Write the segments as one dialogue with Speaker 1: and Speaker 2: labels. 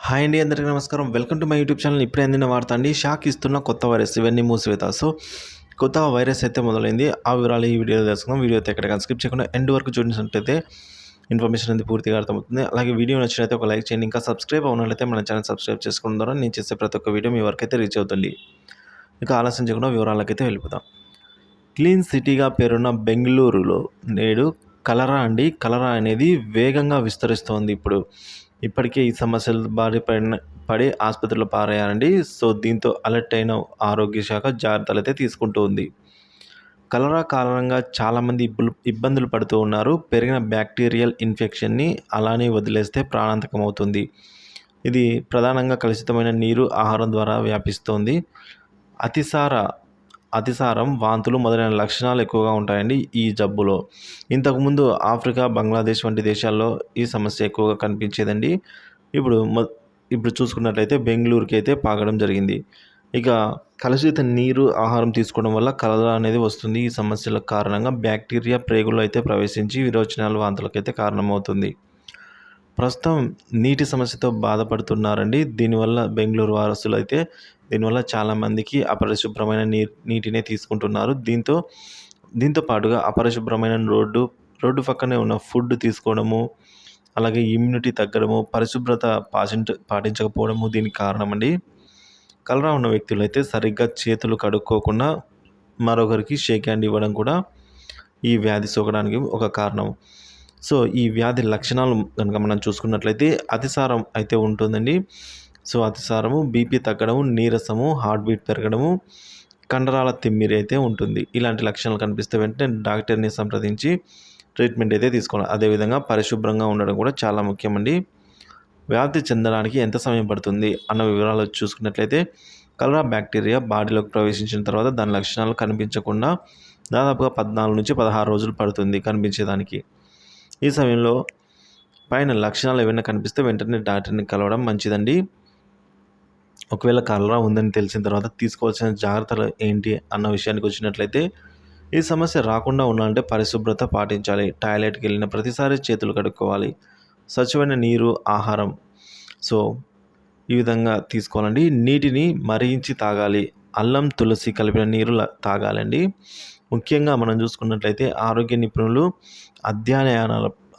Speaker 1: Hi అండి, అందరికీ నమస్కారం. Welcome to my YouTube channel. ఇప్పుడే అందిన వార్త అండి, షాక్ ఇస్తున్న కొత్త వైరస్ ఇవన్నీ మూసివేత. సో కొత్త వైరస్ అయితే మొదలైంది. ఆ వివరాలు ఈ వీడియోలో తెలుసుకుందాం. వీడియో అయితే ఎక్కడ స్కిప్ చేయకుండా ఎండ్ వరకు చూసినట్లయితే ఇన్ఫర్మేషన్ అనేది పూర్తిగా అర్థమవుతుంది. అలాగే వీడియో నచ్చినట్లయితే ఒక లైక్ చేయండి. ఇంకా సబ్స్క్రైబ్ అవ్వనట్లయితే మన ఛానల్ సబ్స్క్రైబ్ చేసుకోవడం ద్వారా నేను చేసే ప్రతి ఒక్క వీడియో మీ వరకు అయితే రీచ్ అవుతుంది. ఇక ఆలస్యం చేయకుండా వివరాలకైతే వెళ్ళిపోతాం. క్లీన్ సిటీగా పేరున్న బెంగళూరులో నేడు కలరా అనేది వేగంగా విస్తరిస్తోంది. ఇప్పటికే ఈ సమస్యలు పడి ఆసుపత్రిలో పారయ్యారండి. సో దీంతో అలర్ట్ అయిన ఆరోగ్య శాఖ జాగ్రత్తలు అయితే తీసుకుంటూ ఉంది. కలరా కారణంగా చాలామంది ఇబ్బందులు పడుతూ ఉన్నారు. పెరిగిన బ్యాక్టీరియల్ ఇన్ఫెక్షన్ని అలానే వదిలేస్తే ప్రాణాంతకం అవుతుంది. ఇది ప్రధానంగా కలుషితమైన నీరు, ఆహారం ద్వారా వ్యాపిస్తోంది. అతిసారం, వాంతులు మొదలైన లక్షణాలు ఎక్కువగా ఉంటాయండి ఈ జబ్బులో. ఇంతకుముందు ఆఫ్రికా, బంగ్లాదేశ్ వంటి దేశాల్లో ఈ సమస్య ఎక్కువగా కనిపించేదండి. ఇప్పుడు చూసుకున్నట్లయితే బెంగళూరుకి అయితే పాకడం జరిగింది. ఇక కలుషిత నీరు, ఆహారం తీసుకోవడం వల్ల కలరా అనేది వస్తుంది. ఈ సమస్యల కారణంగా బ్యాక్టీరియా ప్రేగుల్లో అయితే ప్రవేశించి విరోచనాలు, వాంతులకైతే కారణమవుతుంది. ప్రస్తుతం నీటి సమస్యతో బాధపడుతున్నారండి. దీనివల్ల బెంగళూరు వారసులు అయితే దీనివల్ల చాలామందికి అపరిశుభ్రమైన నీటినే తీసుకుంటున్నారు. దీంతో పాటుగా అపరిశుభ్రమైన రోడ్డు పక్కనే ఉన్న ఫుడ్ తీసుకోవడము, అలాగే ఇమ్యూనిటీ తగ్గడము, పరిశుభ్రత పాటించకపోవడము దీనికి కారణమండి. కలరా ఉన్న వ్యక్తులు అయితే సరిగ్గా చేతులు కడుక్కోకుండా మరొకరికి షేక్ హ్యాండ్ ఇవ్వడం కూడా ఈ వ్యాధి సోకడానికి ఒక కారణం. సో ఈ వ్యాధి లక్షణాలు కనుక మనం చూసుకున్నట్లయితే అతిసారం అయితే ఉంటుందండి. సో అతిసారము, బీపీ తగ్గడము, నీరసము, హార్ట్ బీట్ పెరగడము, కండరాల తిమ్మిరి అయితే ఉంటుంది. ఇలాంటి లక్షణాలు కనిపిస్తే వెంటనే డాక్టర్ని సంప్రదించి ట్రీట్మెంట్ అయితే తీసుకోవాలి. అదేవిధంగా పరిశుభ్రంగా ఉండడం కూడా చాలా ముఖ్యమండి. వ్యాధి చెందడానికి ఎంత సమయం పడుతుంది అన్న వివరాలు చూసుకున్నట్లయితే కలరా బ్యాక్టీరియా బాడీలోకి ప్రవేశించిన తర్వాత దాని లక్షణాలు కనిపించకుండా దాదాపుగా 14 నుంచి 16 రోజులు పడుతుంది కనిపించేదానికి. ఈ సమయంలో పైన లక్షణాలు ఏమైనా కనిపిస్తే వెంటనే డాక్టర్ని కలవడం మంచిదండి. ఒకవేళ కలరా ఉందని తెలిసిన తర్వాత తీసుకోవాల్సిన జాగ్రత్తలు ఏంటి అన్న విషయానికి వచ్చినట్లయితే ఈ సమస్య రాకుండా ఉండాలంటే పరిశుభ్రత పాటించాలి. టాయిలెట్కి వెళ్ళిన ప్రతిసారి చేతులు కడుక్కోవాలి. స్వచ్ఛమైన నీరు, ఆహారం సో ఈ విధంగా తీసుకోవాలండి. నీటిని మరిగించి తాగాలి. అల్లం, తులసి కలిపిన నీరు తాగాలండి. ముఖ్యంగా మనం చూసుకున్నట్లయితే ఆరోగ్య నిపుణులు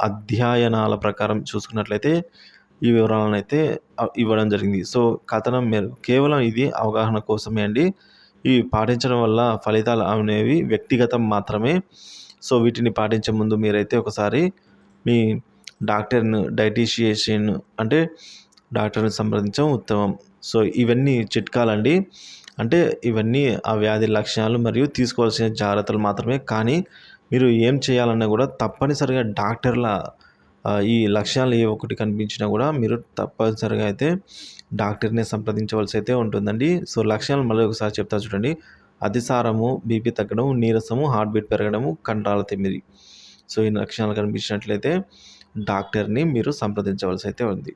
Speaker 1: అధ్యయనాల ప్రకారం చూసుకున్నట్లయితే ఈ వివరాలను అయితే ఇవ్వడం జరిగింది. సో కథనం మేరకు కేవలం ఇది అవగాహన కోసమే అండి. ఇవి పాటించడం వల్ల ఫలితాలు అనేవి వ్యక్తిగతం మాత్రమే. సో వీటిని పాటించే ముందు మీరైతే ఒకసారి మీ డైటీషియన్ అంటే డాక్టర్ని సంప్రదించడం ఉత్తమం. సో ఇవన్నీ చిట్కాలండి. అంటే ఇవన్నీ ఆ వ్యాధి లక్షణాలు మరియు తీసుకోవాల్సిన జాగ్రత్తలు మాత్రమే. కానీ మీరు ఏం చేయాలన్నా కూడా తప్పనిసరిగా డాక్టర్ల ఈ లక్షణాలు ఏ ఒక్కటి కనిపించినా కూడా మీరు తప్పనిసరిగా అయితే డాక్టర్ని సంప్రదించవలసి అయితే ఉంటుందండి. సో లక్షణాలు మళ్ళీ ఒకసారి చెప్తా చూడండి. అతిసారము, బీపీ తగ్గడం, నీరసము, హార్ట్ బీట్ పెరగడము, కండరాల తిమ్మిరి. సో ఈ లక్షణాలు కనిపించినట్లయితే డాక్టర్ని మీరు సంప్రదించవలసి అయితే ఉంది.